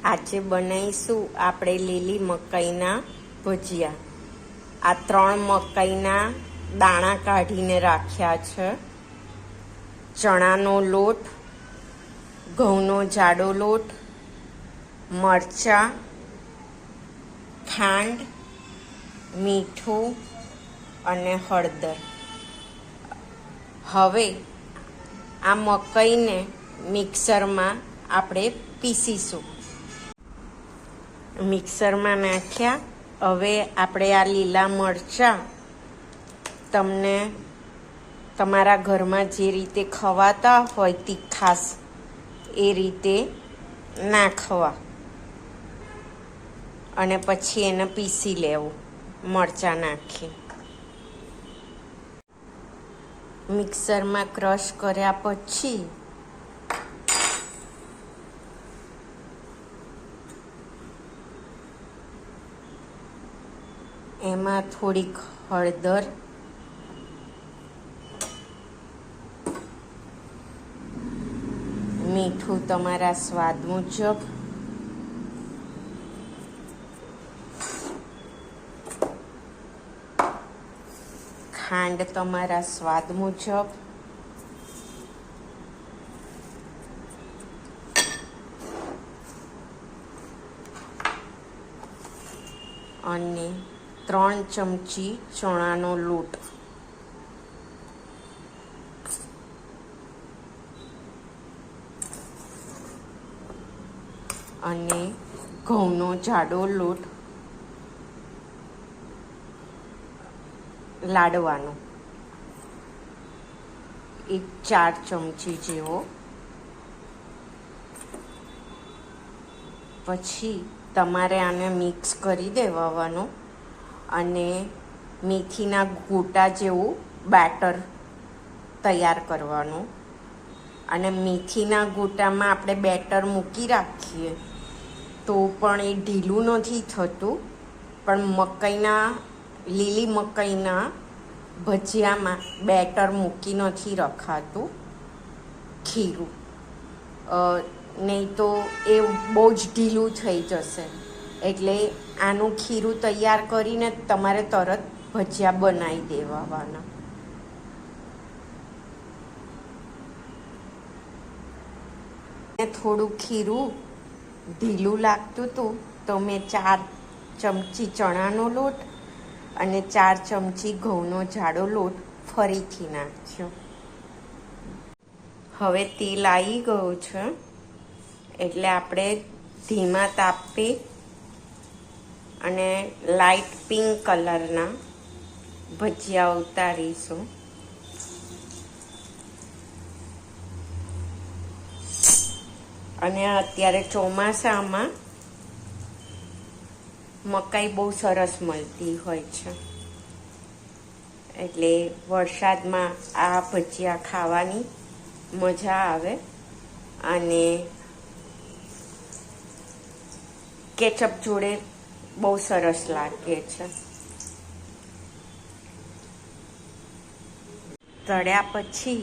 આજે બનાવીશું આપણે લીલી મકાઈના ભજીયા। આ 3 મકાઈના દાણા કાઢીને રાખ્યા છે। ચણાનો લોટ, ઘઉંનો જાડો લોટ, મરચાં, ખાંડ, મીઠું અને હળદર। હવે આ મકાઈને મિક્સરમાં આપણે પીસીશું। મિક્સરમાં નાખ્યા। હવે આપણે આ લીલા મરચાં તમને તમારા ઘરમાં જે રીતે ખવાતા હોય તીખાશ એ રીતે નાખવા અને પછી એને પીસી લેવું મરચાં નાખી। મિક્સરમાં ક્રશ કર્યા પછી એમાં થોડીક હળદર, મીઠું તમારા સ્વાદ મુજબ, ખાંડ તમારા સ્વાદ મુજબ, અને 3 ચમચી ચણાનો લોટ। અને ઘઉંનો જાડો લોટ લાડવાનો 4 ચમચી જેવો। પછી તમારે આને મિક્સ કરી દેવાનું અને મેથીના ગોટા જેવું બેટર તૈયાર કરવાનું। અને મેથીના ગોટામાં આપણે બેટર મૂકી રાખીએ તો પણ એ ઢીલું નથી થતું, પણ લીલી મકાઈના ભજીયામાં બેટર મૂકી નથી રખાતું ખીરું, નહીં તો એ બહુ જ ઢીલું થઈ જશે। એટલે આનું ખીરું તૈયાર કરીને તમારે તરત ભજીયા બનાવી દેવાના। થોડું ખીરું ઢીલું લાગતું હતું તો મેં 4 ચમચી ચણાનો લોટ અને 4 ચમચી ઘઉંનો જાડો લોટ ફરીથી નાખ્યો। હવે તેલ આવી ગયું છે એટલે આપણે ધીમા તાપે અને લાઇટ પિંક કલરના ભજીયા ઉતારીશું। અને અત્યારે ચોમાસામાં મકાઈ બહુ સરસ મળતી હોય છે, એટલે વરસાદમાં આ ભજીયા ખાવાની મજા આવે અને કેચઅપ જોડે બહુ સરસ લાગે છે। તળ્યા પછી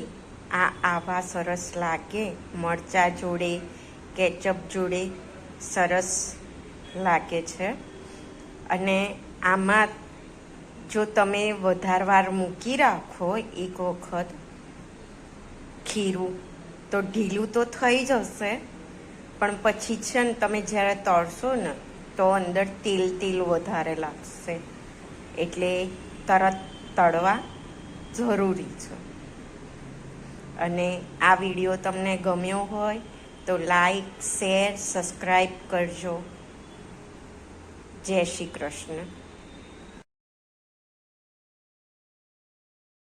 આવા સરસ લાગે, મરચાં જોડે કેચઅપ જોડે સરસ લાગે છે। અને આમાં જો તમે વધારે વાર મૂકી રાખો એક વખત ખીરું તો ઢીલું તો થઈ જશે, પણ પછી છે ને તમે જ્યારે તળશો ને તો અંદર તેલ વધારે લાગશે, એટલે તરત તળવા જરૂરી છે। અને આ વિડીયો તમને ગમ્યો હોય તો લાઈક, શેર, સબસ્ક્રાઈબ કરજો। જય શ્રી કૃષ્ણ।